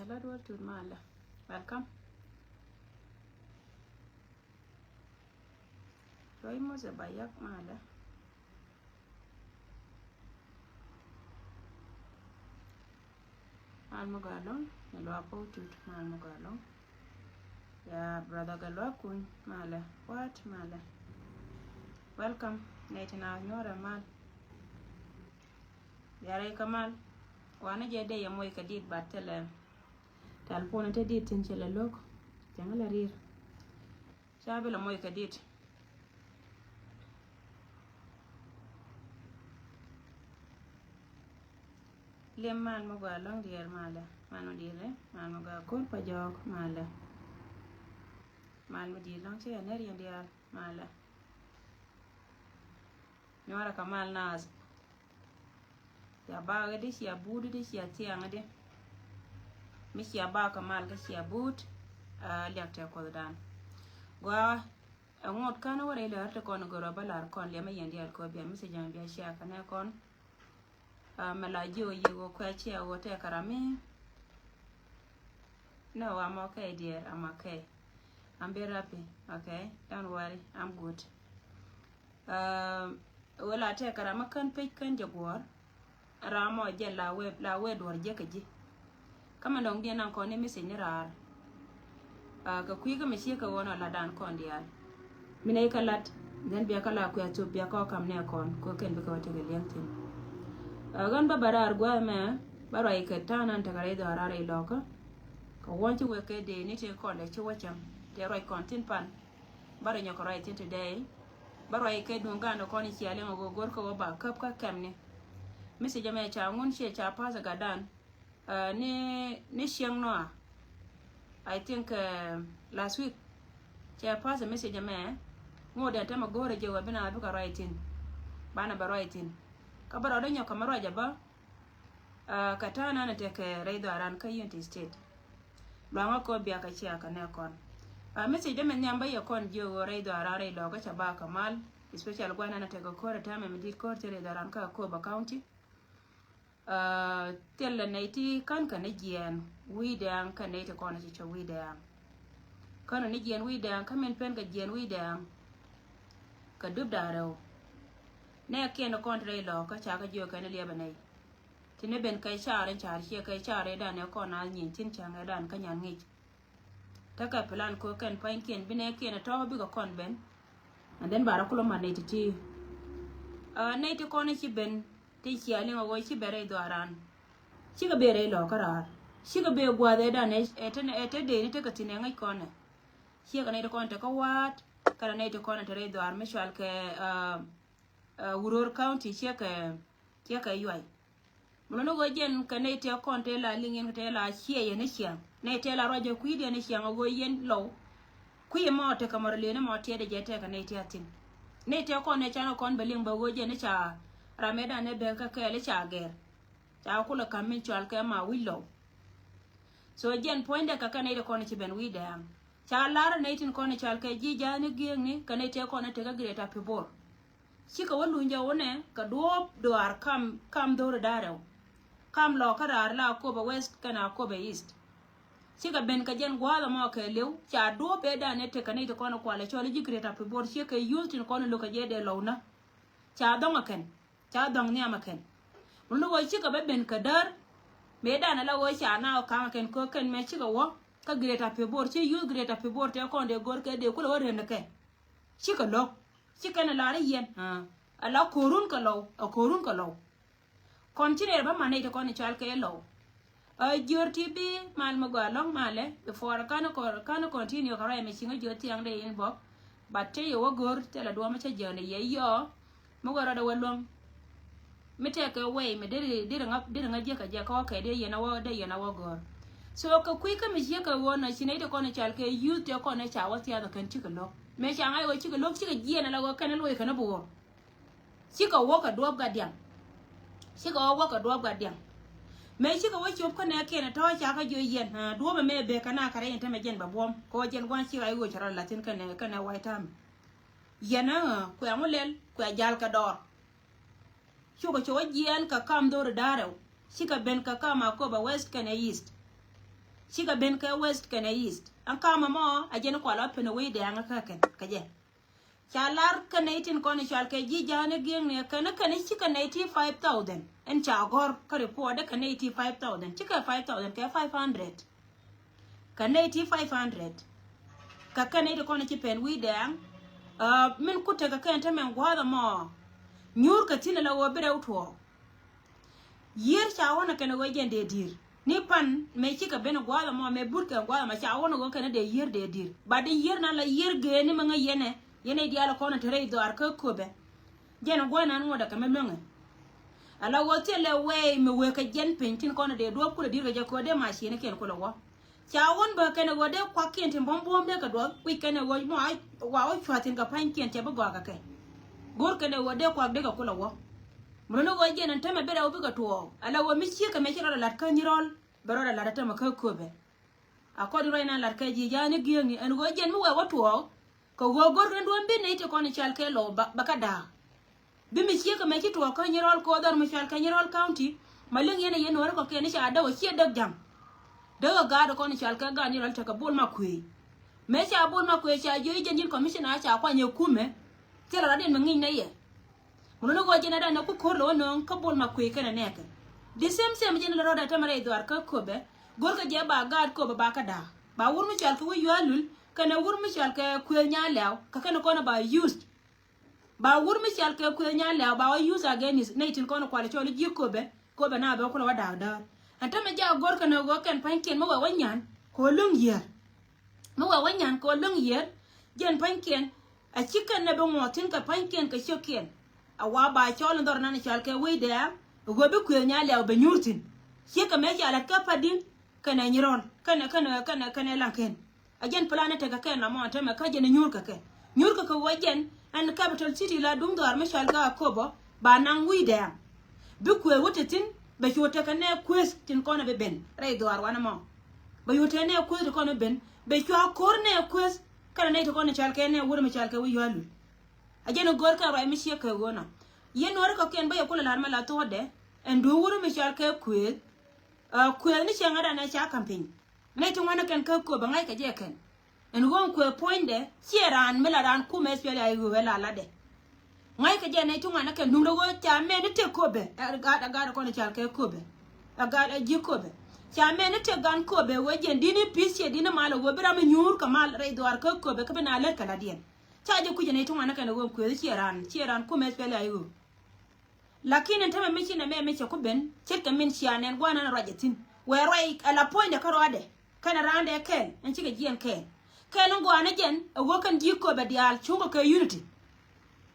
Hello, to Mala. Welcome. Roy Mose Bayak Mala. Almogalon, Yellow Apotut, Malmogalon. Yeah, brother Galwakun, Mala. What Mala? Welcome. Natina, Nora Mal. Yare Kamal. One a day, a moika did, but telephone did in Chilalook. Jangle rear. Shabby la moika did. Lem man mo ga long dear mala mano dire man mo ga kor pa jog mala mal mo di long che ner yen dia mala nyora kamal nas ya ba ga di ya budu di ya tianga de mi ya ba kamal ga ya bud lekte ko dan gwa ngot kana wore le arte kon goro balar kon le ma yen dia ko be mi se jang dia sha kana kon Malajo you quite or take a me. No, I'm okay, dear. I'm okay. I'm very happy. Okay, don't worry. I'm good. Well, I take a ramakan pick and jaguar. Ramo jella web la wed or jackaji. Come along, dear, and con missing your are. A quick machine one or ladan condial. Minaka lat, then be a calac to be a cock am near con, cook and because of the lengthen. Gan babarar gwa me bara ike tanan tagare do arare loka ko wonti weke de ni te ko le chuwacham te roi kontin pan bara nyoko right today bara ike dunga no koni chiale ngo gor ko ba kap ka kamne misi jame cha ngun che cha pa za gadan ni shiang no I think last week cha pa za misi jame ngode ta magore je wa bina abuka writing bana ba writing kabara donyo kamaro jaba katana na teke reido aran ka Unity State lwa ko bia ka chia ka ne kon message de men nyamba ye kon jo reido arare lo ka chaba kamal especially gwana na teke ko ta me dit ko tere daran ka ko ba county tella naiti kan ka ne gien wi dan ka ne te kon ci cho wi dan kan ne gien wi dan ka men pen ka gien wi dan ka dub daro ne keno kontre lo ka cha ka jo ka ne liaba nei tine ben kai chare che kai chare da ne ko na nyin tin changa dan ka nyan ngi ta ka plan ko kan pain ken bine ken to bi ko kon ben and then bara kulo man nei ti nei te ko ne ci ben ti ci ali ngo ci bere do aran ci ga bere lo ka rar ci ga be gwa de da ne ete de ni te ka tine ngai ko ne ci ga ne ko te ko wat kala ne te ko ne te re do ar me shal ke Uror County cheka yuai. Mulono go jen ka ne te konte la lingen te la chie ne chiang. Ne te la rojo kuide ne chiang go yen low. Kuye mo te kamar le ne mo te de jete ka ne te atin. Ne te ko ne chano kon beling ba go jen ne cha rameda ne be ka ke le cha ger. Cha kula kamin chal ka ma willow. So jen poinde ka ka ne de kon chi ben wi dang. Cha lar ne tin kon chal ka ji ja ne gieng ni ka ne te ko ne te ka greta pibor. Chika walunja one ka duop doar kam dore dareo kam lo karar la koba west kana koba east chika ben ka jen gwala mo ka lew cha duop e da ne te kanai to kono kwale chole jigreta pe bor chika yultin kono lo ka jede lowna cha donga ken cha dong nyama ken mulo wo chika be ben ka dar me da na la wo cha na ka ken ko ken me chika wo ka greta pe bor chi yul greta pe bor te konde gor ke de kulo wore ne ke chika lo chika na lare yen ala korun ka law continue ba mane to kon chal ke law jorti bi mal mo ga long male before kana continue ka ra me chinga joti ang de in bo batte yo gor te la do ma cha jone ye yo mo ga ra da walong me te ka we me de nga je ka ke de yena wo gor so ka kui ka me je ka wona chine to kon chal ke youth to kon cha wa ti da kan chi ka lo me cha ngai wo chi ka lo chi ka je na la go kana lo ka na bo chika woka duop gadiang chika woka duop gadiang me chika wo chop ka ne ke na to cha ka jo yen duop me be kana kare ente me jen babom ko jen gwan chi ai wo chara latin ka ne wai tam yana ko amulel ko jal ka dor chuko cho jen ka kam dor daro chika ben ka kama ko ba west kana east chiga ben ka west kana east an kama mo ajena ko la pene we de an ka ken kaje chalar kana itin ko ni chal ke ji jane geng ne kana chika 95000 en chagor ka report de kana 85000 chika 5000 ka 500 kana 8500 ka kana ito ko ni pen we de min kutte ka kan ta men gwada mo nyur ka tina la wo bere utwo yer chawona kana we jende dir ni pan me chika ben gwada mo me burka gwada ma chawona go kana de yer de dir ba de yer na la yer ge ni manga yene di ala kona tere do ar ka kobe jena gwana no da kame menga ala wote le we me we ka jen pentin kona de do kula dir ga ko de ma shi ne ken kula wo chawon ba kana go de kwa ken tin bom de ka do wi kana wo mo ai wa o chwatin ka pan ken te ba go ka ke gor kana wo de kwa de ka kula wo muno go jena tama bera wo ga to ala wo mi shi ka me shi la ka nyirol baro la ta ma ka kobe akodi ro ina la ka ji jani giyangi an go jen mu we wo to ko gogor ndo mbe ne te kono chalke lo bakada bimi chie ko me to ko nyirol ko dar mu chalka nyirol county maleng yene war ko kene sha da wo chie dag jam do ga do kono chalka ga nyirol ta ka bol makwe me sha bol makwe sha jo jenjin commissioner sha kwa nye kume tela radin mangi na ye muno go jena da na ku ko lo no ka bol makwe kana ne ka the same jena ro da tamare do ar ka ko be gor ka je ba ga ko ba ka da ba wur mu chalka wo yalul kana wur michal ka kuel nya law ka kana kona ba used ba wur michal ka kuel nya law ba use again is naitin kona kwale choli jikobe ko be na be ko wa da anta me ja gor kana go kan panken mo wa wanyan ko lung yer mo wa wanyan ko lung yer jen panken a chicken na be motin ka panken ka shoken a wa ba chol ndor na chal ka we da go be kuel nya law be nyurtin chika me ja la ka padin kana nyiron kana lanken again planet ka ken na mo teme ka jene nyur ka wajen an capital city la dum do arme shal ga kobo ba nan wide bi ku wotetin be chota ka ne quest tin kono be ben ray do ar wana mo ba yote ne quest kono ben be chwa kor ne quest kana ne to kono shal ka ne wuro me shal ka wi yalu again gor ka ray mi she ka wona yen wor ko ken ba yakula la arme la to de en do wuro me shal ka quest ni changa na cha campaign ne to wana kan ka ko ba ngai ka je kan en gon ko point de sieran melaran ku me spele ay wela la de ngai ka je ne to wana kan dum do go ta me ne te ko be ga ko ne chal ka ko be ga ji ko be cha me ne te gan ko be we je dini pisse dini malo go bira me nyur ka mal re do ar ka ko be ka be na le kala dien cha je ku je ne to wana kan go ko sieran ku me spele ay lakini ntame mechi na me mechi ko ben cheka min chianen gwana na rajetin we rai ala point ka rode kana rande ken en chike jien ken ngo ana jen wo kan jiko be dial chungo ke unity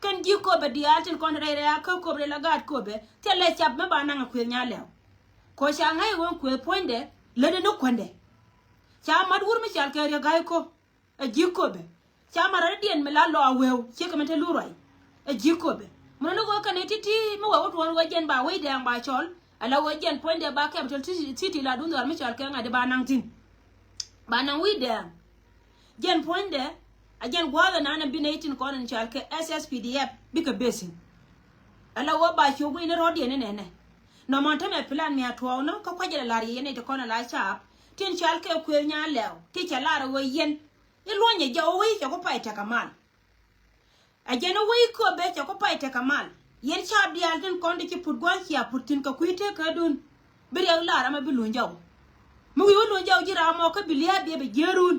kan jiko be dial tin kon re ya ko be la gad ko be tele chap me ba na ku nyale ko sha ngai won ku point de le de no konde cha mad wur mi chal ke re gai ko e jiko be cha mara dien me la lo awew chike me te lu roi e jiko be mono go kan titi mo wa won wa jen ba we de ba chol ala wo jen point de ba capital city la dun do mi chal ke ngade ba nang tin ba nang wi de jen point de a jen gwada na na binatin ko nan chal ke SSPDF bika basin ala wo ba shogu ina rodi ne no monta me plan mi atwo no ko kwaje la ri ne to kono la chap tin chal ke ku nya lew ti chala wo yen ilonye jawo wi ko pa ita kamal a jen wi ko be ko pa ita kamal yen chap di alten konde ci put gwan ci aputin ka kuite ka dun beri la rama bi lunjaw mu wi lunjaw jira mo ka bilia be jerun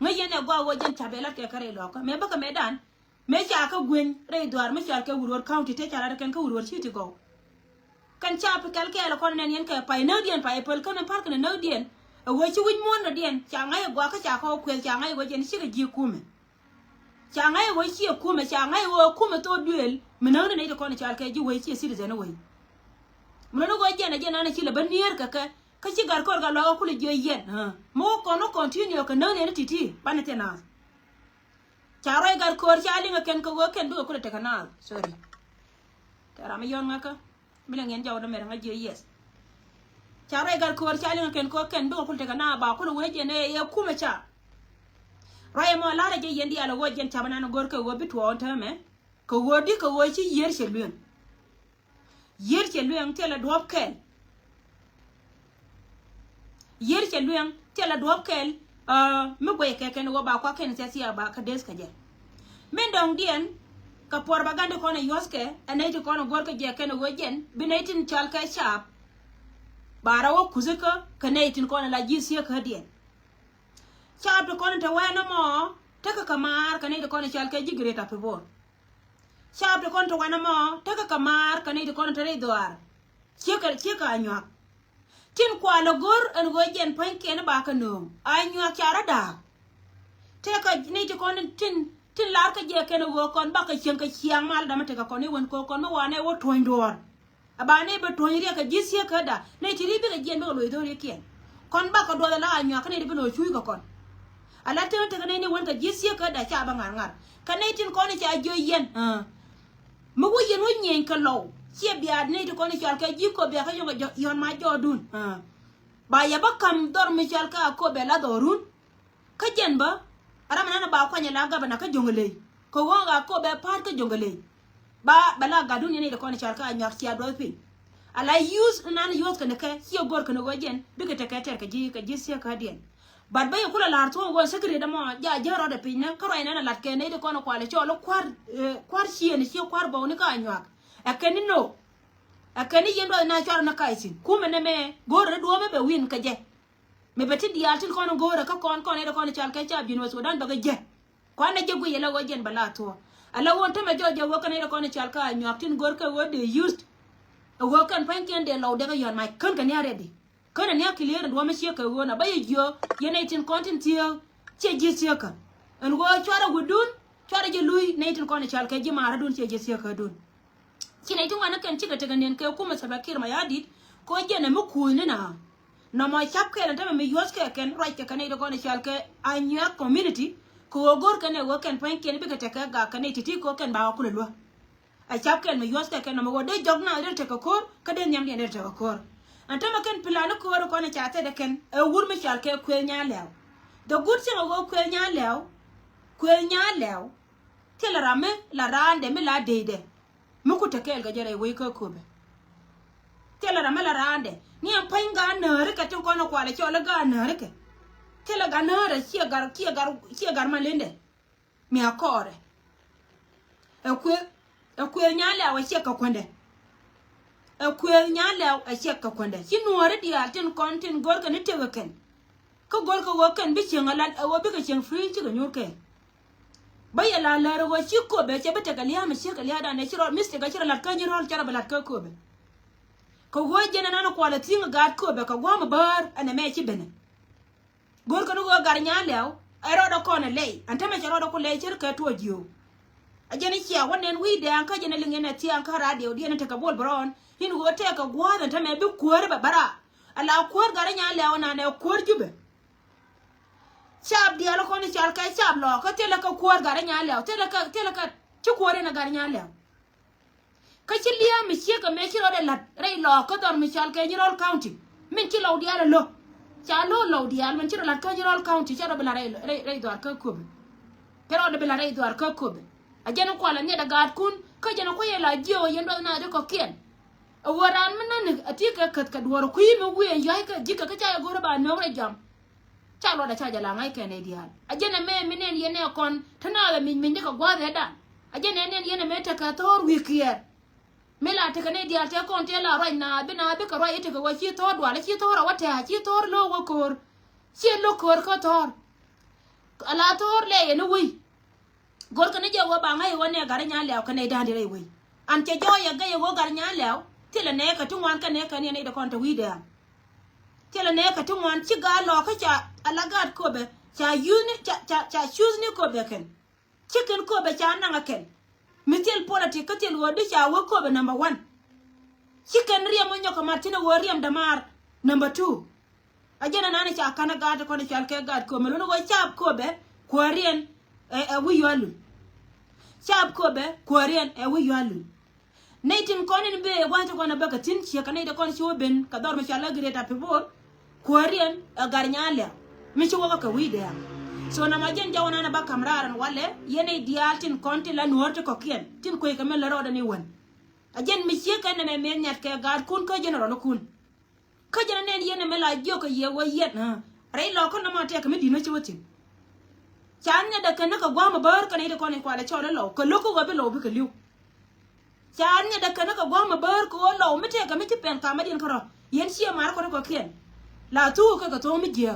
ngaye ne gwa wo jen tabela ke kare loko me baka medan me cha ka gwen re doar me cha ka wurwor county te cha ra kan ka wurwor city go kan cha pa kal ke la kon nen yen ka pa no dien pa epol kan park ne no dien wo ci win mon no dien cha ngaye gwa ka cha ka kwel cha ngaye wo jen shi ga ji kume cha ngaye wo shi kume cha ngaye wo kume to duel minang ne ko ne chal ke ji wo ci citizen wo muno go jen na ci le ban nier ka ci gar ko ga lo ko le je yen mo ko no continue ka no ne titi panete na charo gar ko chali nga ken ko go ken do ko te kana sorry tara mi yon ngaka mi ngen jaw do mer nga je yes charo gar ko chali nga ken ko ken do ko te kana ba ko we je ne ya kuma cha roye mo la je yendi ala wo jen chamana no gor ko wo bitwo on tame ko wo di ko wo ci yer che luen tele dop ken yer che luen tia la duop kel me gwe ke ken go ba kwa ken tia ba ka des ka je men dong dien ka por bagande ko ne yoske anay to ko no gor ka je ken go jen binaitin chal ka sharp bara wo kuzika kanaitin ko na la jisiya ka dien sharp to ko ta wana mo taka kamar kanai to ko ne chal ka jigre ta pe bor sharp to ko ta wana mo taka kamar kanai to ko ta re doar chika anyak tin kwa lo gor an go jen pan ken ba ka no anyak chara da te ka ni to ko tin lar ka je ken go kon ba ka chen ka chiang mal da mate ka kon ni won ko kon ma wane wo toin dor abane be toin ri ka jisia ka da ne ti ri be ka jen be lo do ri ken kon ba ka do la anyak ka ne be lo chui ka kon ala te ka ne ni won ka jisia ka da cha ba ngar ka ne tin ko ni cha jo yen mu wo yen wo nyen ka lo chia biad ne to ko ni chal ka ji ko be ka yon ma jo dun ba ya ba kam dor mi chal ka ko be la dorun ka jen ba ara mana ba kwa nyala ga bana ka jongale ko wonga ko be par ka jongale ba bala ga dun ne to ko ni chal ka nyak chia do pi ala use nan use ka ne ka hiyo gor ka no go jen bi ka ta ka ter ka ji sia ka dien bad ba kula lar to go sekre da mo ja ro da pi na ka ro ina lat ke ne to ko no kwale cho lo kwar chien si kwar bo ni ka nyak akeni no akeni yendo na chara na kaisin kuma ne me gore do me be win ka je me beti dialtin kono gore ka kon ne do kono chal ka cha bin waso dan daga je kwana je gu yela go jen bala to ala won to me jojo wo kan ne kono chal ka nyaktin gor ka wo de used wo kan pan ken de law daga yon mai kan kan ya ready kan ne clear do me shi ka wo na baye jo yene tin content tiyo che je shi ka en go chara gudun chara je lui ne tin kono chal ka je mara dun che je shi ka dun kina itu wana kan cika taga nen kai kuma sabakir ma yadit ko jena mu kuni na ma chap kai na me yos kai kan right ka ne do gona shal ka anya community ko gor kan wo kan pan ken bi ka taka ga kan titi ko kan ba ku lo a chap kai me yos kai kan ma wode jogna der taka kor ka den nyam der taka kor anta ma kan plan ko ro ko na chata da kan e wur me shal kai ku nya lew do gut se go ku nya lew tela rame la rande me la deide muku tekel ga jere we ko kobe tela ra mala rande ni am painga nare ka tin kono kwale chola ga nare ke tela ga nare chia gar malende mi akore e ku nyale awa chia ka kwende e ku nyale awa chia ka kwende ki nuore di altin kontin gor ka ni teweken ko gor ko woken bi chenga la wo bi ka cheng free chi ga nyuke baya la ro chi ko be che bete galia me che galia da ne chiro miste ga chiro la ka nyiro chara balat ka ko be ko go jena nano kwala tinga gad ko be ka gwa ma bar ana me chi bene gor ko no gar nya lew ero do ko ne lei anta me chiro do ko lei chir ka to jiu ajeni chia wonen wi de an ka jena lingene ti an ka radio di ne te ka bol bron hin go te ka gwa anta me bi ko re bara ala ko gar nya lew na ne ko jube chap dia lo ko ni chal ka chap lo ko tele ka kuor gar nya lew tele ka chu kuore na gar nya lew ka chilia mi che ka me chiro de lat re lo ko dor mi chal ka nyirol county min chi lo dia lo cha lo dia min chiro lat ka nyirol county cha do bela re dor ka ko pero de bela re dor ka ko ajeno ko la ne da gad kun ka jeno ko yela jio yendo na de ko kien waran min nan atika ka dor ku yi mi wi ya ka jika ka cha go ba no re jam chalo da chaja la ngai kene dial ajene me minen yene kon tana la min de ko gwa da ajene nen yene me ta ka tor wikier mela ta kane dial ta kon te la roi na bi ka roi ite ko wa chi tor dwa la chi tor wa ta chi tor lo wo kor chi lo kor ko tor ala tor le yene wi gor kane je wo ba ngai wone gar nya le kane da dire wi an te jo ya ga yo gar nya le tile ne ka tun wan kane kane ne da kon ta wi da tele ne ka tun wan ci ga lo ka cha alagat ko be cha yuni cha choose ni ko be ken chicken ko be cha na ken mitel politic ka tel wodi cha wo ko be number 1 chicken riya mo nyoko martina wo riyam damar number 2 ajena nani cha kana ga ko ne cha ke ga ko me no go cha ko be ko rien e wi yalu cha ko be ko rien e wi yalu naitin konin be wanta ko na baka tin chi kana ida kon chi ben ka dor me cha la greta pebor Korean garnyale mi ci woga ka wide ya so na majen jawna na ba kamraran wale yene dialtin konti la nuorte ko kien tin ko ka mel roda ni won ajen mi ci ka na me men nyat ka gar kun ko jeno ro kun ko jeno nen yene mela joko ye wo yet rai lo ko na ma te ka me dino chiwotin chan nya da kana ka gwa ma bar ka ne ko ne kwa la chola lo ko lo ko ga be lo bi ka liu chan nya da kana ka gwa ma bar ko lo me te ka me ti pen ka ma din karo yen sia mar ko ko kien la tu ka to mi dia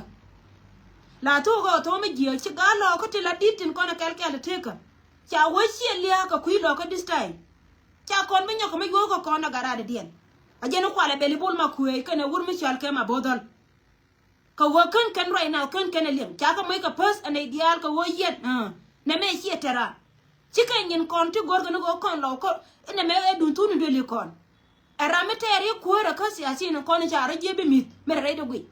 la tu ko to mi dia chi ga lo ko ti la ditin ko na kel kel te ka cha wo sia lia ka kui lo ka this time cha kon me nya ko me go ko na gara de dien a je no kwa le beli bol ma kuwe ka na wur mi chal ke ma bodol ka wo kan right now kan liam cha ka mai ka pas an ideal ka wo yet na me sia tera chicken yin kon ti gor ga no kon lo ko ina me e dun tunu de li kon era me teri ko ra ka si asi no kon cha ra je be mit me ra de gui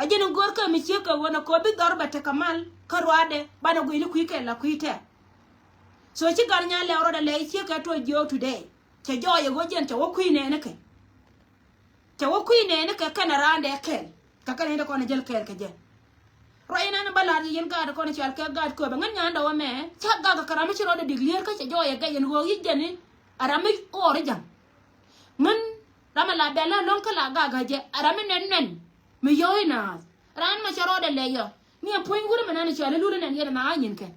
a je no gor ka mi che ka wona ko bi dor ba te kamal ka rwade ba na gui ni ku ke la ku te so chi gar nya le ro da le che ka to jo today che jo ye go jen che wo ku ne ke che wo ku ne ke kana rande ke ka kana ne ko ne jel ke je roina na baladi yen ga da ko ne chal ke ga ko ba ngan nya ndo me cha ga ka karama chi ro da diglier ka che jo ye ga yen go yi jeni arami ore jam man rama la bela lon ka la ga je arami nen me yoina ran ma charo da le yo ni point gure me na ne chale lulu nen yena na anyin ke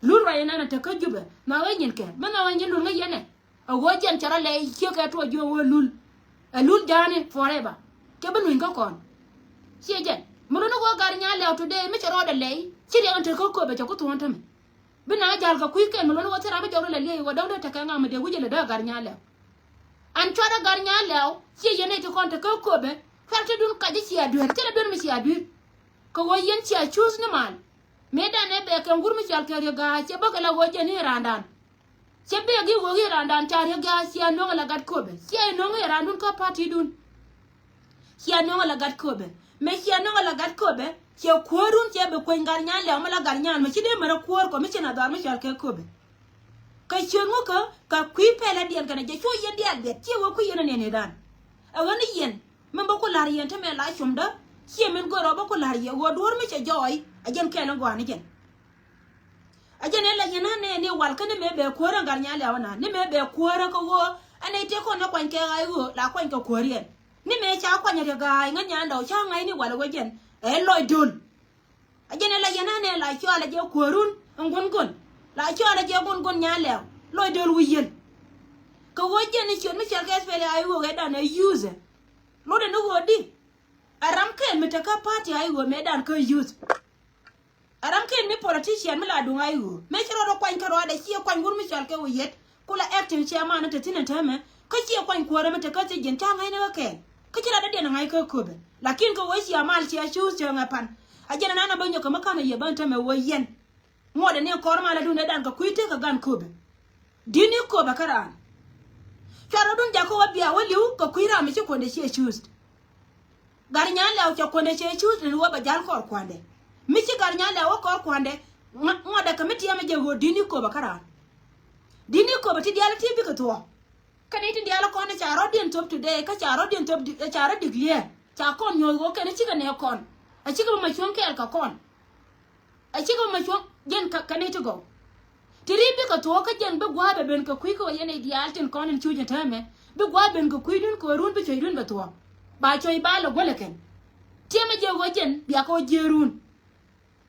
lulu roina na ta ka jube na anyin ke man na anyin lulu yene a go jen chara le che ka to jo wo lul a lul jani forever ke banu nga kon che jen mo no go gar nya le today me charo da le chi de on ta ko be ko to on ta me bina jal ka ku ke mo no wo tara be jo le le wo daw ta ka nga me de wuje le da gar nya le an chara gar nya le che yene to kon ta ko be farta dun ka ji sia duer tele dun mi sia duer ko wo yen sia choose ne man me da ne be kan gurmi chal ke ga che ba ka la wo je ni randan che be gi wo gi randan tar ga sia no la gat ko be sia no ngi randun ka party dun sia no la gat ko be me sia no la gat ko be che korun che be ko ngar nya le ma la gar nya me chi de mara kor ko me chi na dar mi chal ke ko be ka chungu ka ku pele dien kana je cho yen dien be che wo ku yen ne dan a woni yen men ba ko lar yen te me la chumda che men go ro ba ko lar ye wo dor me che joy a jen ke no go ni jen a jen la yen ne wal kana me be ko ran gar nya le wana ni me be ko ra ko wo ane te ko na kwan ke ai go la kwan ka ko rien ni me cha kwan ya ga nga nya ndo cha ngai ni wal wo jen e loy dun a jen la yen ne la cho la je ko run ngun la cho la je gun nya le loy dul wi yen ko wo jen ni chon me cha ga spele ai go ga da na use lo de no go di aram ken me ta ka party ai go me dan ko use aram ken me politician me la du ai go me chiro ro kwan ka ro da chi kwan gun me chal ke wo yet kula acting chairman ta tin ta me ka chi kwan ko re me ta ka ti jen ta ngai na ke ka chira da de na ngai ko be lakin ko wo chi amal chi a choose che ngapan a jena na ba nyo ka makana ye ban ta me wo yen mo de ne ko ma la du ne dan ka kuite ka gan ko be dini ko ba karan charo dun jako wa bia wa liu ko kuira me chi ko de chi choose gar nya la cha ko de chi choose ni wa ba jal ko kwande mi chi gar nya la wa ko kwande ngoda ka meti ya me je go dini ko ba karan dini ko ba ti diala ti bi ko to kane ti diala ko ne charo din top today ka charo din top charo diglier cha kon nyo go kane chi ka ne kon a chi ko ma chon ke ka kon a chi ko ma chon jen ka kane to go tiribi ka to ka jen be gwa be ben ka kui ko yene dial tin kon en chuje tame be gwa ben ko kui dun ko run be choy dun be to ba choy ba lo gole ken tieme je go jen bia ko jerun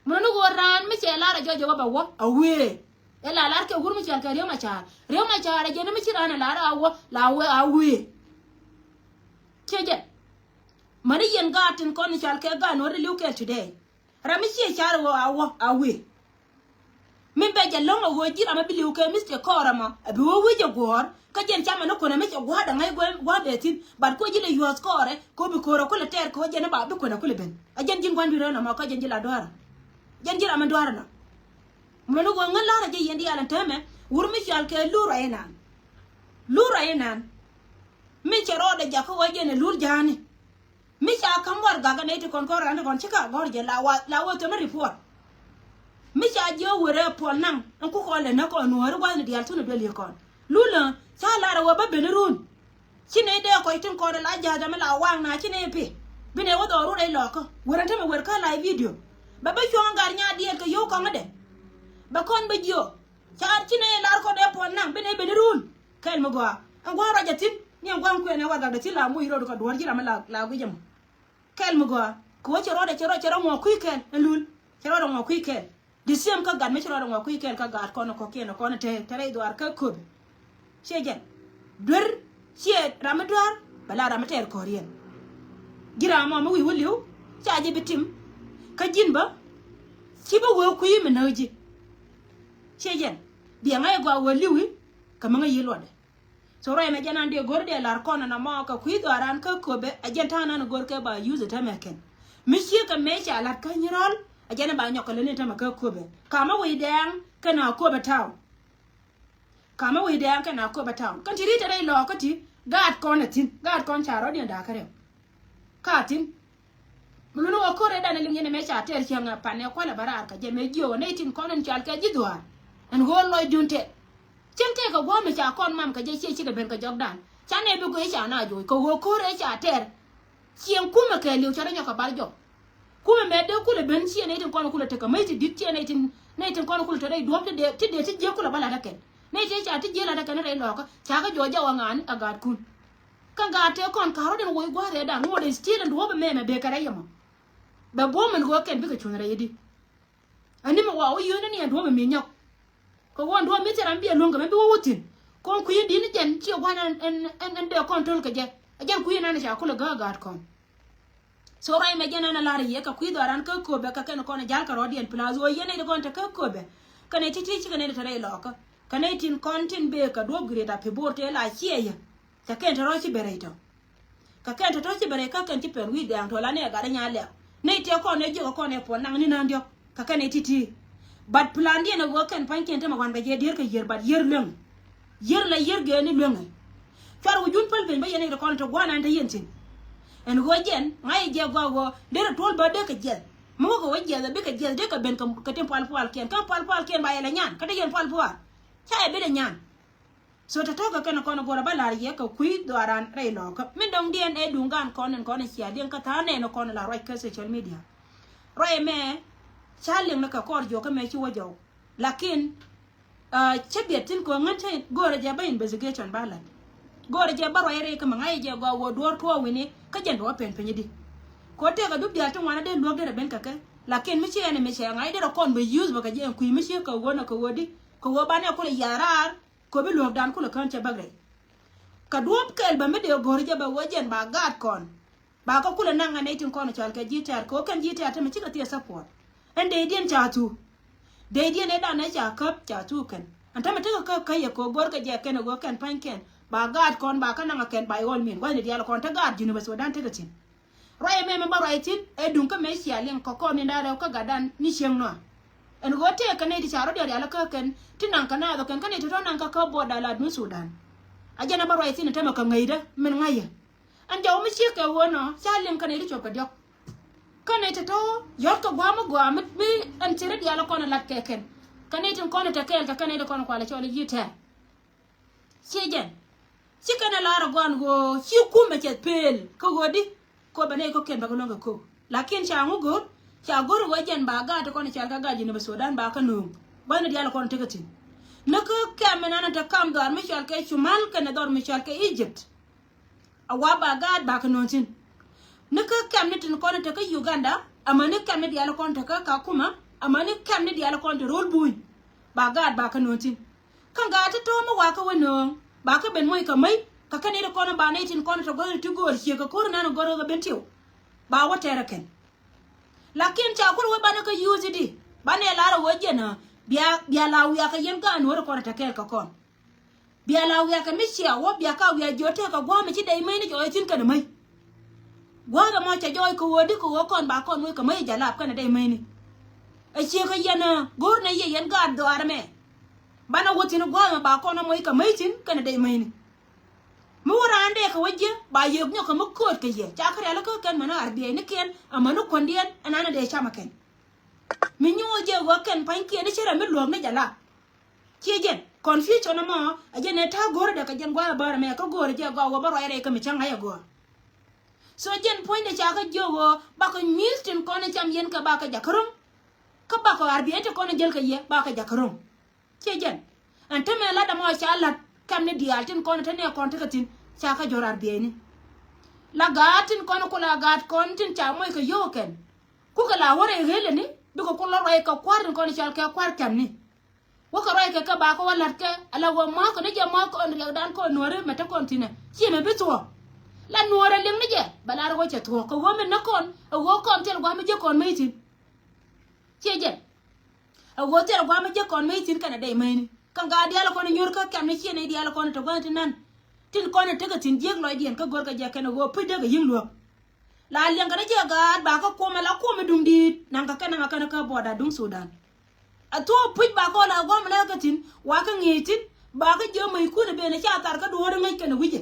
mono go ran me che la ra jo ba wo awe ela lar ke gur me che ka re ma cha je ne me chi ran la ra wo la we awe cheje mari yen ga tin kon chal ke ga no re lu ke today ra me che char wo awe min be jalonga wo jira ma bili ke mr korama abi wo wije gor ka jen chama no kona me che gwa da ngai gwa betin bad ko jile yo score ko bi koro ko le ter ko jen ba bi ko na ko le ben a jen jin gwan bi na ma ko jen jila dora jen jira ma dora na mo no go ngala na je yendi ala teme wur mi chal ke lura enan mi che ro de jako wo jen lur jani mi cha kam war ga ga ne to kon ko ran kon chika gor je la wo to me report mi cha jo wore pol nan an ku ko le na ko no ru wa ni dial tunu do le kon lula cha la ra wa ba benrun chine de ko tin ko la ja ja me la wang na chine pe bine wo do ru le lo ko wora ta me wer ka live video ba ba chon gar nya die ko yo ko ngade ba kon ba jo cha chine la ko de pol nan bine benrun kel mo go an gwa ra ja tin ni an gwa ko ne wa ga de ti la mu iro do ko do jira me la gu jam kel mo go ko chero mo kuiken lul chero mo kuiken di sem ka gad me chero mo kuiken ka gad kono ko keno kono te tere dwar ka kub shejen dur she ramadwar bala ramater korien gira mo mo wi wuliu chaje bitim ka jinba siba wo kuyi menoji shejen dia ngai gwa woliwi kamanga yilode so roy me janan de gorde lar kono na mo ka kuido aran ka kobe ajenta na gor ka ba use ta meken mishi ka mecha lar ka nyirol ajana ba nyokole ne ta maka kobe kama we dang kana kobe taw kama we dang kana kobe taw kan tiri tare lo ka ti gad kono tin gad kon charo de da kare ka tin muluno ko re da ne lingene mecha ter changa pane ko la barar ka je me gio ne tin kono chal ka jidwa en go lo junte chente ka go me cha kon mam ka je chi ka ben ka jogdan chane bi go cha na jo ko go ko re cha ter chien kuma ka liu cha nya ka bar jo kuma me de kula ben chi ne tin kono kula te ka mai ti dit ne tin kono kula te dai do te de ti je kula bala da ken ne je cha ti je la da ken re lo ka cha ka jo ja wa ngan agad kun ka ga te kon ka ro den wo gwa re da ngo de still ndo be me be ka re yama ba bo men go ken bi ka chun re yidi ani ma wa o yo ne ni ndo be me nyok ko won do mi tiram biya longa me bi wutin kon ku yidi ni jen ci wana en de control ka je ajan ku yina na ja kula ga kon so ray me jana na lari ye ka ku do ran ka ko be ka ken ko na jal ka rodien plazo yene de kon ta ka ko be kana titi ci kana tare loka kana tin content be ka do greda pe borte la chiya ta ken ta rochi bereito ka ken ta rochi bere ka ken ti per wi de an to la ne ga nya le ne te ko ne je ko ne po nang ni nan dio ka kana titi but plan dia na go kan panken ta mawan ba je dir ka yer bad yer leng yer la yer ge ni leng far wu jun pal ben ba yene ko to gwana ta yentin en go jen ngai je go der tol ba de ka je mo go je da be ka je de ka ben ka tem pal ken ka pal ken ba yele nyan ka de yen pal cha be de nyan so ta to ka kan ko na go ba la ye ka kui do aran re lo ka min dong dien e dungan kon sia dien ka ta ne no kon la right ka social media roi me chaling na ka kor jo ka me chi wo jo lakin chabiatin ko ngante gore je ba investigation balan gore je baro yere ka mangai je go wo dor to wini ka jen do pen di ko te ga dub dia tan wana de log de ben ka ka lakin mi chi ene mi che ngai de kon be use ba ka je ku mi chi ka wona ka wodi ko wo ba ne ko le yarar ko bi log dan ko le kan che bagre ka duop kel ba me de gore je ba wo jen ba gat kon ba ko kula nanga ne tin kon chal ka jitar ko kan jitar ta mi chi ka ti support en de dien chatu de dien da na cha kap chatu kan anta mate ka kai ko gor ka je ken go kan panken ba gad kon ba kan nga ken by all mean wa ne dia kon ta gad jinu bas wadan te gatin roye me ba roye tin e dun ka me sia len ko ni da ka gadan ni sheng no en go te ka ne di charo dia la ka ken tinan kana do ken kan ne to nan ka bo da la nu sudan ajana ba roye tin te ma ka ngaida men ngaya an jaw mi chi ka wono cha len kan ne di chopa diok kana ita to yorka gwama mi an tire di ala kono lat keken kana ita kono ta kel ka kana ita kono kwala chole yita sijen sikana lara gwan go hi kumbe chet pel ko godi ko bane ko ken bagonga ko lakin cha ngugo cha goro wajen ba ga ta kono cha ga gaji ne Sudan ba ka num bana di ala kono tegatin nako kamena na ta kam dar mi chal ke chumal kana dor mi chal ke Egypt awa ba ga ba ka nontin naka kamne tin kono ta ka Uganda amane kamne di ala kono ta ka kuma amane kamne di ala kono ta rol buy ba gad ba ka nontin kan ga ta to mo wa ka wono ba ka ben moy ka mai ka kane da kono ba ne tin kono ta go ti go shi ka ko na no go ga bentiu ba wa tere ken lakin cha ko ba na ka use di ba ne la ro waje na biya la wi ka yen ka no ro kono ta kel ka kon biya la wi ka mi sia wo biya ka wi jote ka go mi ti dai mai ni jo tin ka na mai gwaga mo cha joy ko wodi ko kon ba kon we ka mai jalap kana dai mai ni e che ka yana gor na ye yan ga do arme bana wotin gwaga ba kon mo ka mai tin kana dai mai ni mu rande ka waje ba ye nyo ka mo ko ka ye cha ka ala ko kan mana arbi ni ken amanu kondien anana de chama ken mi nyo je go ken pan ke ni chira mi log na jala che jen confusion mo ajene ta gor da ka jen gwaga ba me ka gor je go ba ro ere ka mi changa ya go so jen point de chaka jogo bako milton kono cham yen ka baka jakarum ka bako arbiete kono jel ka ye baka jakarum che jen ante me la da mo cha la kam ne dialtin kono tane kon takatin chaka jor arbieni la gatin kono ko la gat kon tin cha moy ka yoken ku ka la wore hele ni duko ko lo ray ka kwar kon chal ka kwar kam ni waka ray ka ba ko wala ka ala wo ma ko ne je ma ko on la dan ko nore meta kontine ci me bitwo la nore lim ni je bala ro che to ko wo me na kon wo kon tel gwa me je kon me tin ci je wo tel gwa me je kon me tin kana dai mai ni kan ga diala kon nyor ka kam ni ci ne diala kon to gwa tin nan tin kon te ka tin jeg loy dien ka gor ka je kana wo pu de ga yin lo la lian ka je ga ba ka ko me la ko me dum di nan ka kana ka boda dum Sudan ato puj ba ko la gom la ka tin wa ka ngitin ba ka je mai ku ne be ne cha tar ka do ngai kana wije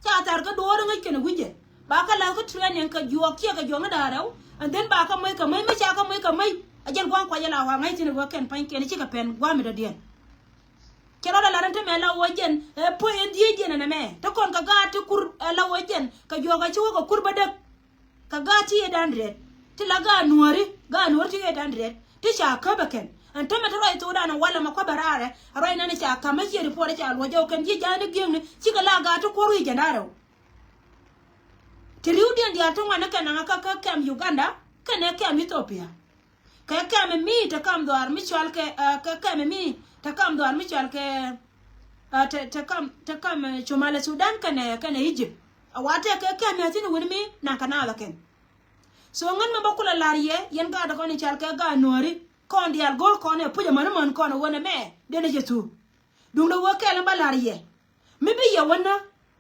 cha tar ka do ngai kana wije ba ka la ka training ka jo ke ka jo ngada raw and then ba ka mai me cha ka mai ajen gwan kwa yala wa ngai tin wa ken pan ken chi ka pen gwa mi do dien kero da larante me la wojen po en die je na me to kon ka ga to kur la wojen ka jo ga chi ko kur badak ka ga ti 100 ti la ga nuori ti 100 ti cha ka baken anto me tro ito da na wala ma kwa barare aroi na ni cha ka ma je report cha lo jo kan ji jani geng ni chi ka la ga to koru je ndaro ti riudi ndi ato ngana kana ka kam Uganda kana kam Ethiopia ka kam mi ta kam do ar mi chwal ke ka kam mi ta kam do ar mi chwal ke ta kam chomala Sudan kana Egypt awate ka kam ya tin woni mi na kana la ken so ngan ma bakula lariye yen ga da koni chal ka ga nori kon dial gol kon e puja man kon wona me de ne jetu dum do wokel ba lariye mi bi ya wona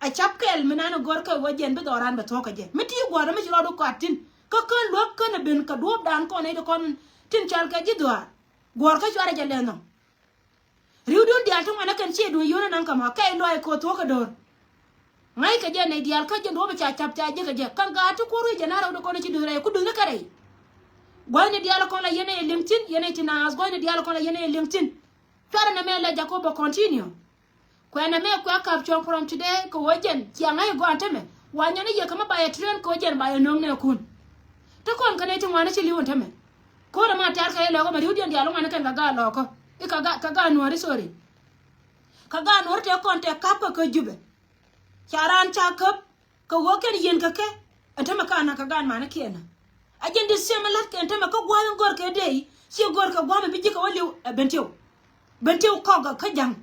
a chapkel minana gor ka wojen be doran be to ka je mi ti gor mi jiro do kwatin ka kan lo kan ben ka do dan kon e kon tin chal ka ji do gor ka jara je leno riudun dial to mana kan che do yona nan ka ma kai lo ko to ka dor ngai ka je ne dial ka je do ba cha chap cha je ka je kan ga to ko ru je na ro ko ne ci do re ku do na kare goyne dial ko la yene LinkedIn yene tinas goyne dial ko la yene LinkedIn fara na me la jacobo continue ko na me ko capture from today ko wojen ti ngai go anteme wanya ne ye kama ba ya train ko jen ba ya nong ne kun to kon ka ne ti wana ci liwon tame ko da ma tar ka ye lo ko ma riudun dial ngana kan ga lo ko ka ga no ri sorry ka ga no te kon te kap ko jube charan cha kap ko woken yen ka ke atama kana ka gan mana kena ajende sema lat ke atama ka gwa ngor ke dei si gor ka gwa me biji ka wali bentiu ko ga ka jang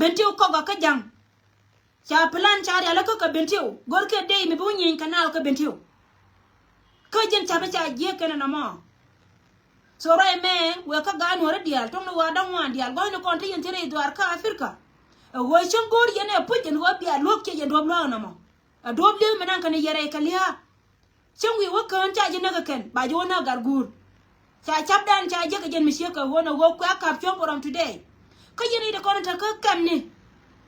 bentiu ko ga ka jang cha plan cha ala ko ka bentiu gor ke dei me bu nyin kanal ka bentiu ka jen cha ba cha je kana na mo so rai me we ka gan wora dial to no wa dan wan dial gwa no kon te yen tere dwar ka Afrika wo chen gor yene pujen wo bia lok ke yen do bla na mo a do ble me nan kan yere kalia chen wi wo kan cha je na ka ken ba jo na gargur cha chap dan cha je ka jen mi she ka wo no wo ka kap chon from today ka yene de kon ta ka kam ni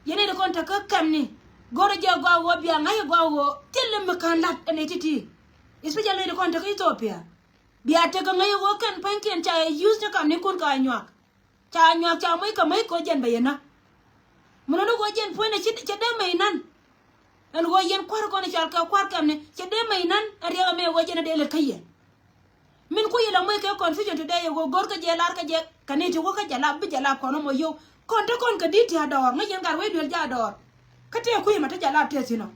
yene de kon ta ka kam ni gor je gwa wo bia ngai gwa wo telle me kan lat ene titi especially de kon ta ka Ethiopia bia te ka ngai wo kan pan ken cha use na kam ni kun ka nyak cha mai ka mai ko jen bayena muno no go jen point ci de mai nan en go yen kwar ko ne chal ka kwar kam ne ci de mai nan ariya me go jen de le kaye min ko yela mai ka confusion today go gor ka je lar ka je kaneti go ka jala bi jala ko no mo yo kon to kon ka diti ador ngi yen gar we dul ja ador ka te ku mata jala te sino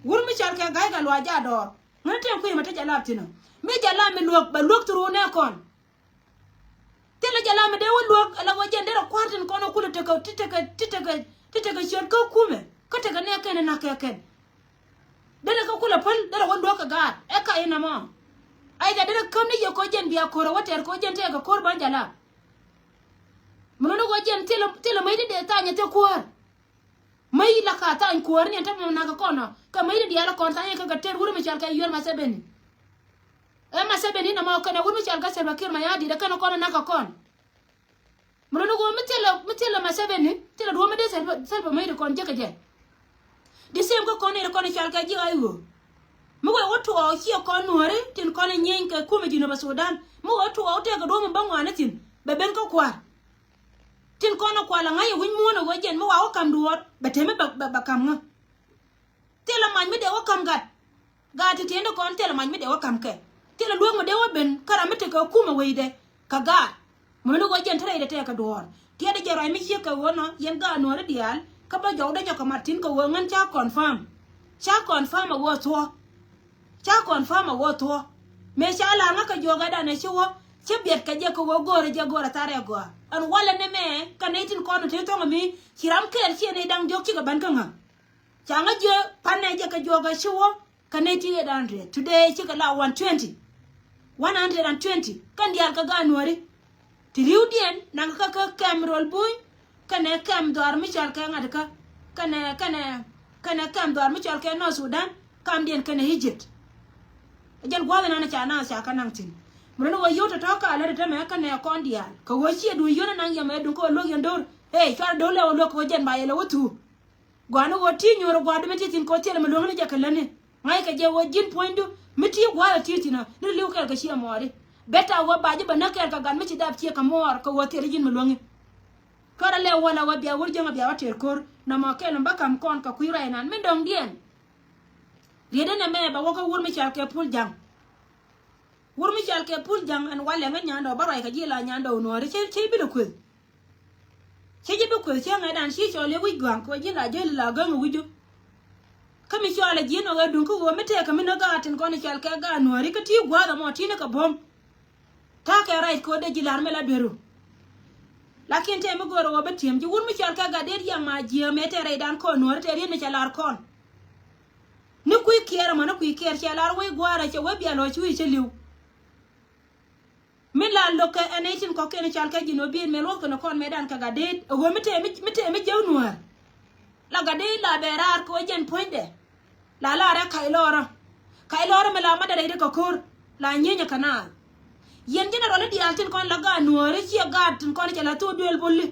wur mi chal ka ga ga lo ja ador ngi te ku mata jala tino mi jala mi luok ba luok tru ne kon te la jala mi de wo luok ala go jen de kwartin ko no kulu te ka tite ka shon ka kume ka te ka ne ken na ka ken dele ka kula pal dele wondo ka ga e ka ina ma ai da dele kam ni yo ko jen biya ko water ko jen te ka kor ban jala muno go jen tele mai de ta nya te kuar mai la ka ta en kuar ni ta na ka kono ka mai de ala kon ta nya ka ter wuro mi chal ka yor ma sebeni e ma sebeni na ma ko na wuro mi chal ka serba kir ma ya di da kana kono na ka kon muno go mitela ma sebeni tela do me de serba mai de kon je ka je di sem ko kon ne kon chal ka ji ayo mo go woto o hi ko nore tin kon nyen ka ku me jino ba Sudan mo woto o te ga do mo bangwa na tin be ben ko kwa tin kono kwa la ngai win mo no go jen mo wa o kam duor be teme ba kam nga tela man me de o kam ga ti tendo kon tela man me de o kam ke tela do mo de o ben kara me te ka ku ma we de ka ga mo no go jen tare de te ka duor tie de jero mi hi ka wono yen ga no re dial ka ba jow de ka martin ko wo ngan cha confirm cha confirm a wo to cha confirm a wo to me cha la nga ka joga da ne chiwo che biet ka je ko wo gore je gore tare go an wala ne me kanitin ko no te to mi kiram ker che ne dang jok chi ga ban ka nga cha nga je panne je ka joga chiwo kaneti 800 today chi ka la 120 kan dial ka ga nuari ti riudien nang ka ka camrol buy kane cam dor mi chal ka ngad ka kane cam dor mi chal ka no Sudan cam dien kane Egypt jan gwada na cha na cha kanang tin mreno wa yota to ka ala ta me kane kon dial ka wo chi du yona nang ya me du ko lo yendor hey char do le lo ko jen ba yele wutu gwano wo ti nyoro gwado me tin ko tele me lo ngene jakalane ngai ka je wo jin pointu miti gwala ti na ni liu ka shi amore beta wo baji banaka ka gan mi dab ti ka mor ko wo tele jin me lo ngene kora le wala wa bia wurje ma bia water kor na ma kelen bakam kon ka kuira enan min dong dien riede na me ba wo ko wur mi chal ke pul jang wur mi chal ke pul jang an wala nga nyando barai ka jila nyando no re che bi do kul che je bi kul che nga dan shi cho le wi gwang ko jila je la gang wi ju kami cho ala jino ga dun ko wo mete ka min ga atin ko ni chal ke ga no re ka ti gwa da mo ti ne ka bom ta ke right ko de jila me la beru lakin te mi goro wo betiem ji wur mi chal ka ga der yang ma ji mete re dan ko no te ri ne chalar kon ni kuy kier ma na kuy kier chalar we gwara che we bia lo chui che liu min la lo ka anatin ko ke ne chal ka ji no bi me lo ko no kon me dan ka ga der wo mete mi jew nuar la ga der la berar ko jen poinde la ra kai lora me la ma da re ko kor la nyenya kana yen jina role di altin kon la ga nuore ci ga tin kon ci la to duel bolli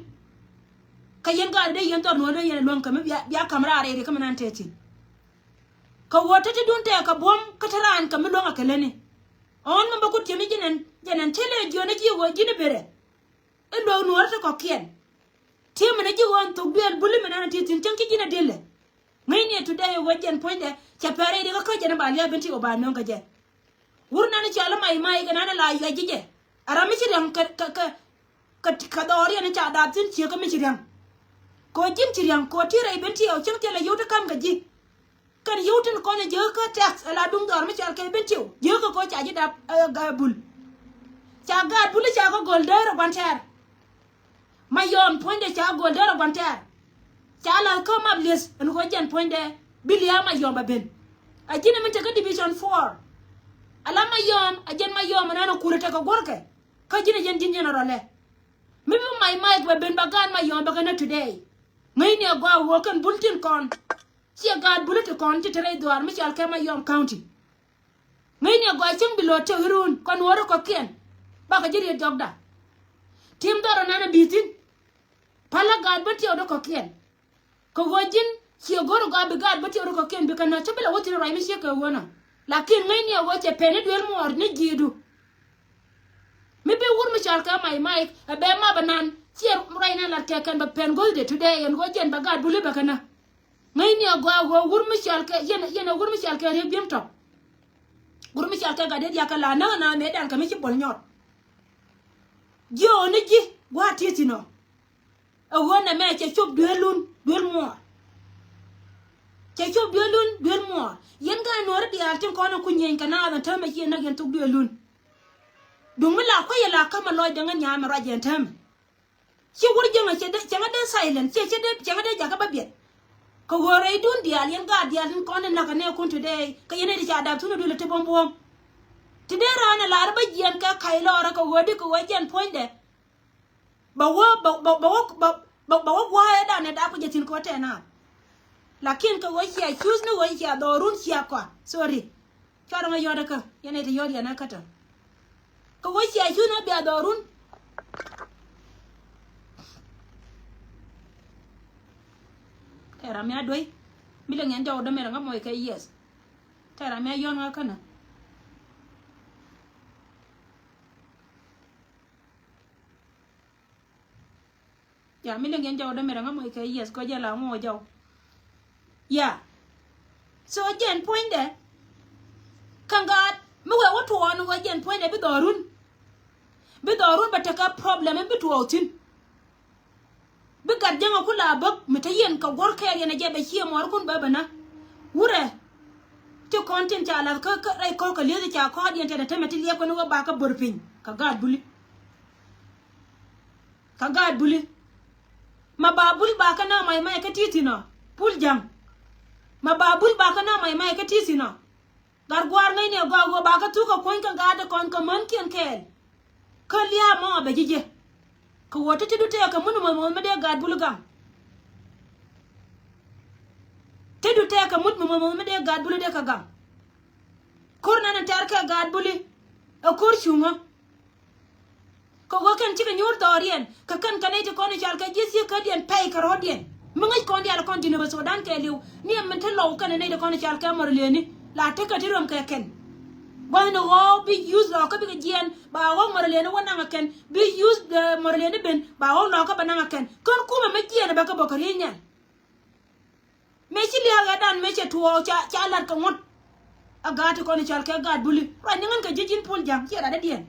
ka yen ga de yen to nuore yen lon kam biya kamra re kam nan teti ka wota ti dunte ka bom ka taran kam lon akalene on mo bakut yemi jenen tele jona ji wo jini bere e do nuore to ko kien ti mena ji won to duel bolli mena ti tin tan ki jina dele ngai ne today wo jen point de cha pare de ka jena ba liya binti o ba non ka je wurna ni chala mai ga nana la ya jije arami ci ram ka dori ni cha da tin ci ka mi ci ram ko jim ci ram ko ti rai benti o chang tele yuta kam ga ji kan yuta ko ne je ka tax ala dum dor mi chal ka benti o je ko cha ji da ga bul cha ga bul cha ko golder banter mayon poinde cha golder banter cha la ko mablis en ko jen poinde bilia mayon ba ben ajina mi ta ka division 4 alama yom ajen ma yom na no kurete ko gorke ka jine jen general le mi bi mai ba ben bagan ma yom bagan today ngai ne gwa wo kan bulletin kon ci ga bulletin kon ci tere doar mi chal ma yom county ngai ne gwa chim bilo te hirun kon woro ko ken ba ka jiri dogda tim doro na bitin pala gad bati odo ko ken ko wojin ci goro ga bi gad bati odo ko ken bi kan na chabila woti rai mi she ko wona lakin ngai ne woche pene duel mor ni gidu mi be wur mi chal ka mai be ma banan cier raina la te kan ba pen golde today en go jen ba gad bulu ba kana ngai ne go wur mi chal ka yena wur mi chal ka re bim top wur mi chal ka ga de ya ka la na me dan ka mi ci bol nyot jo ni ji gwa titino e wona me che chop duel mor che chop duel mor yen ga nor di altin ko no kunyen kana da ta me yen na gen tuk duelun dum la ko yela kama lo de nga nyama ra jen tam ci wur jenga che de silent che de jaga ba biet ko wore dun di alien ga di altin ko ne na ka ne kun today ka yene di cha da tunu dule te bombom today rana la arba jen ka kai lo ra ko wodi ko wajen point de ba wo wa da ne da ku jetin ko te na lakin ka wai ya choose no wai ya dorun ya kwa sorry chara ma yoda ka yana ta yodi na kata ka wai ya choose no bia dorun tera me adoi mile ngen jaw do mera ngamo ka yes tera me yon nga kana ya mile ngen jaw do mera ngamo ka yes ko jala mo jaw yeah so again point there kangat me we what one again point there bi dorun ba taka problem bi to outin bi gadjanga kula bak mitayen ka gorka yana je be hiya mor kun baba na wure ti kontin cha la ka ko le cha ko dien te te meti le ko no ba ka borpin ka gad buli ma babul ba ka na mai ka titina pul jam ma babul ba ka na mai ka titina gar gwar ngai ne go ba ka tu ka kon ka ga da kon ka man kien kel ka liya mo ba jije ka wota ti dute ka mun mo me de gad bul gam te dute ka mun mo me de gad bul de ka gam kor na tar ka gad buli a kor chunga ko go kan chika nyur dorien ka kan kanai te kon chal ka jisi ka dien pay ka rodien mangai kon dia la kon dinu ba Sudan ke liu ni men te lo kan ne de kon chal ka mar leni la te ka tirom ka ken gwan no bi use lo ka bi gien ba wo mar leni wona nga ken bi use de mar leni ben ba wo lo ka bananga ken kon kuma me gien ba ka bokari nya me chi li aga dan me che tuo cha lar ka ngot aga te kon chal ka gad buli ra ngan ka jijin pul jam chi da dien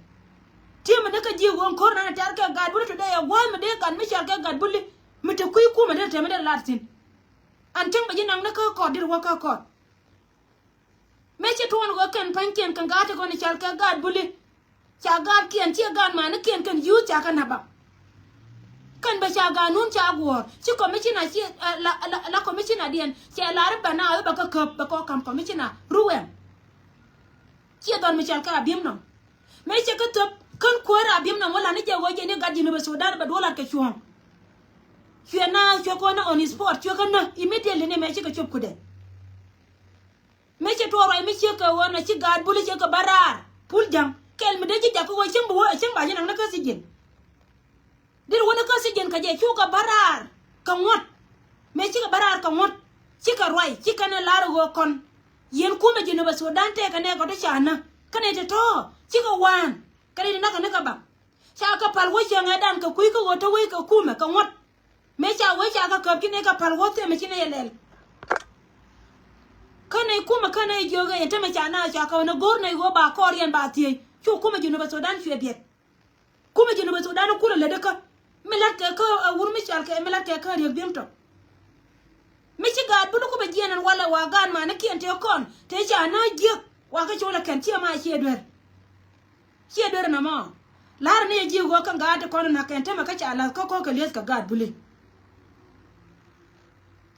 tim da ka ji gon kor na tar ka gad buli to da ya gwa me de kan me chal ka gad buli me te kui ku me de te me de latin an teng ba jin nang na ka ko dir wa ka ko me che tuon go ken pan ken kan ga te ko ni chal ka gad buli cha gad kien chi gan ma na kien kan yu cha kan haba kan ba cha ga nun cha go chi ko me chi na chi la ko me chi na dien che la ra ba na ba ka kop ba ko kam ko me chi na ruwen chi don me chal ka bim no me che ka top kan ko ra bim no wala ni je go je ni ga jinu ba Sudan ba dolar ka chuon chue na chue ko na on sport chue kan na immediately ne me che ka chop ku de me che to roi me che ka wona chi gad buli che ka barar pul jam kel me de ji ja ko chim bu chim ba jina na ka sigin dir wona ka sigin ka je chu ka barar ka ngot me chi ka barar ka ngot chi ka roi chi ka na lar go kon yen ku me jinu ba Sudan te ka ne ko to chana ka ne te to chi ka wan ka ne na ka ba cha ka pal wo che ngadan ka kui ka wo to we ka ku me ka ngot me cha we cha ka ki ne ka pal wo te me chi ne yelel kana kuma kana joga yata me cha na cha ka na gor na go ba korian ba tie chu kuma jinu ba Sudan chue biet kuma jinu ba Sudan ku le de ka melat ka wur mi chal ka melat ka ri bim to me chi ga bu ko be jenan wala wa gan ma na kien te kon te cha na je wa ka chola kan ti ma che der na ma lar ne ji go kan ga ta kon na kan te ma ka cha la ko ka les ka gad buli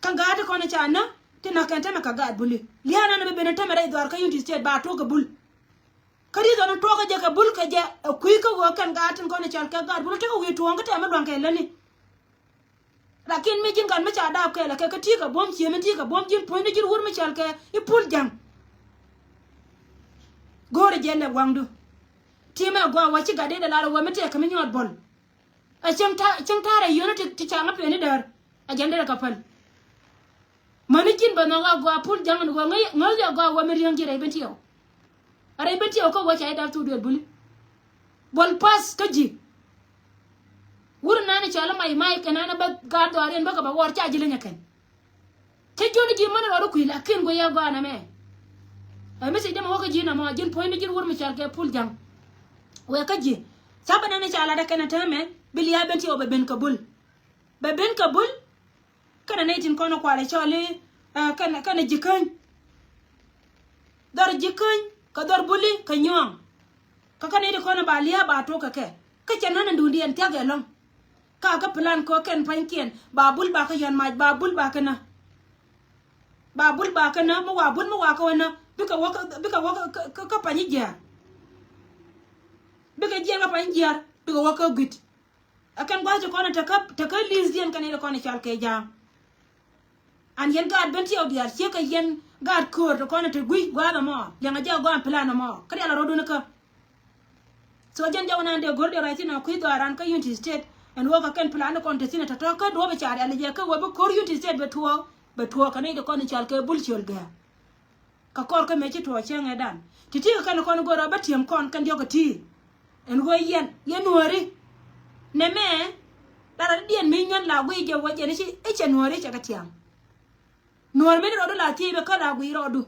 kan ga ta kon cha na ti na kan te ma ka gad buli liana na be be na te ma re dwar ka yunti state ba to ka bul kadi do na to ka je ka bul ka je ku ka go kan ga tan kon cha ka gad buli te ko wi to nga te ma dwan ka lani lakin me jin kan me cha da ka la ka ti ka bom chi me ti ka bom jin point jin wur me chal ka I pul jam gore je le wangdu ti me go wa chi ga de da la wa me te ka me nyot bol a chang ta re yono ti cha nga pe ni dar a jande ka pal mani kin ba no ga go pul jam go ngai ya go wa me riang ji re bentio are bentio ko wa cha da tu de bul bol pas ka ji wur na ni chala mai kana na ba ga do aren ba ka ba war cha ji le nyaken te joni ji man ro ku la kin go ya go na me ai me se de mo ka ji na mo jin point jin wur mi chal ke pul jam we ka ji saba na ni chala da kana ta me bil ya benti o be ben kabul kana ne tin kono kwale chale kana jikan dar jikan ka dar buli ka nyong ka kana de kono ba liya ba to ka ke ka chana na ndundi en tage long ka plan ko ken pankien babul ba ka yan maj babul ba kana mo wa bul mo wa ka wana bika waka ka pani jar bika jar ka pani jar bika waka git akan gwa to kono ta ka lis dien kana de kono chal ke jam an yen gad benti o diar che ka yen gad ko to kono te gui gwa na mo yanga ja gwa plan mo kadi ala rodo na ka so jan jawna ande gorde right na ku do aran ka unity state en woka ken plan ko te sina ta to ka do be chare ala je ka wo be kor unity state be tuo kana de kono chal ke bul chol ga ka kor ka me chi tuo che ngedan titi ka kan kono go ro batiem kon kan jogo ti en go yen wori ne me dara dien mi nyon la gui je wo je ni chi e che wori cha ka tiam nuor me ro do la ti be ka la gui ro du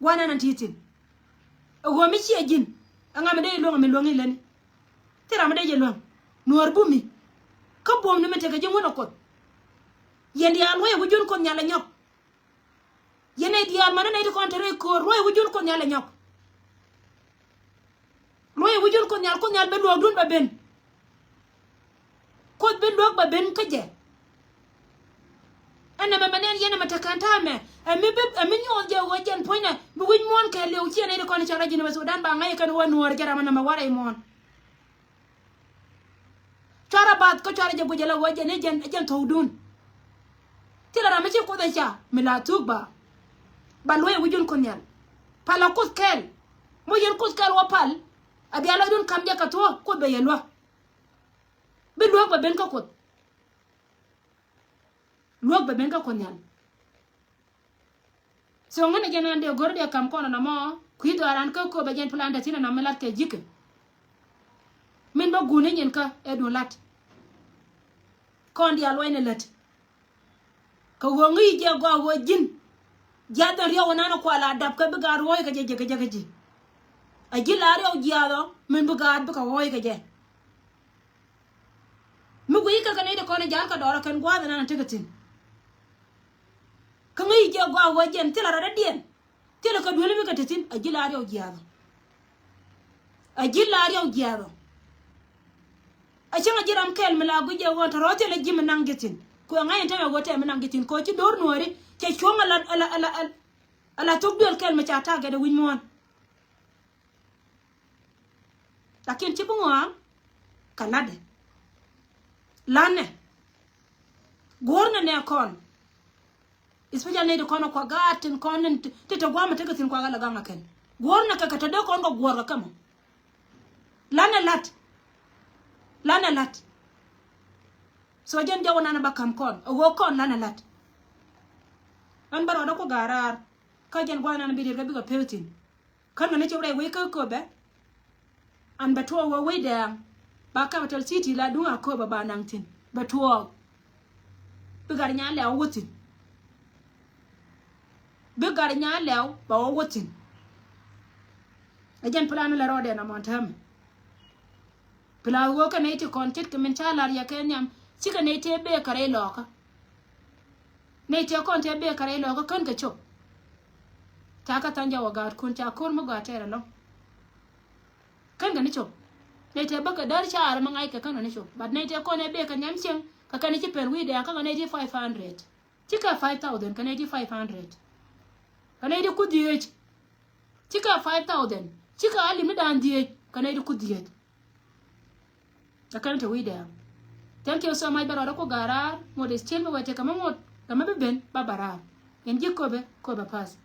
wana nan titin go mi chi ejin anga me de lo me lo ngi len tira me de je lo nuor bumi ka bom ne me te ka je ngono ko yendi alwe bu jon ko nyala nyok yene diar mana ne ko antere ko roy wujul ko nyala nyok roy wujul ko nyal be do dun ba ben ko be do ba ben ka je ana ba manen yene matakanta me ami nyol je wajen poina bu win mon ka lew ci ne ko ne chara jini Sudan ba ngai kan won wor jara mana ma wara mon chara bat ko chara je bu jela wajen ne jen tawdun tila rama ci ko da cha mila tuba balwe wujun ko nyal pala kus kel mo yen kus kel wa pal abi ala dun kam ja ka to ko be yelwa be lo ba ben ka ko lo ba ben ka ko nyal so ngane jenande gorde kam kono na mo kuido aran ko be jen planda tina na melat ke jike min ba gune nyen ka e do lat kon di alwayne lat ka wongi je go wajin jada riyo nana ko ala dab ka biga roy ka je je ajila riyo jiado min biga ka roy ka je mu go yika kanai da ko na jan ka dora kan gwa nana tigatin kan yi je go wajin tilara da dien tila ka dole biga titin ajila riyo jiado a cin ajiram kel mila guje wonta rote la jim nangitin ko ngay tawe wote mi nangitin ko ci dor nori ci chonga ala tugdol kel ma cha taga de winmon lakin ci bunwa kanade lanne gorna ne kon especially ne de kono ko gatin konen te to gwama tegatin ko gala ganga ken gorna ka ta de kon go gorga kama lana lat so jen jawo nana bakam kon wo kon lana lat an baro da ko garar ka jen gwana na bidir ga biga peltin kan na chewre we ko be an bato wo we da ba ka batal city la dunga ko ba nangtin bato bigar nya le wutin bigar nya le ba wutin jen plan la rode na montam pla wo ka ne ti kontit ke men chalar ya kenyam sika ne te be kare loka ne te kon te be kare loka kan ka chop ta ka tanja wa gar kun ta kun mu ga tere lo kan ga ni chop ne te ba ka dar char ma ngai ka kan ni chop but ne te kon ne be ka nyam chen ka kan ti per wi de ka ne ti 500 tika 5000 ka ne ti 500 ka ne ti ku diye tika 5000 tika ali mi dan diye ka ne ti ku diye akan ta wida thank you so much barora ko garar modest chelme wate kama mod kama ben babara en jikko be ko ba pass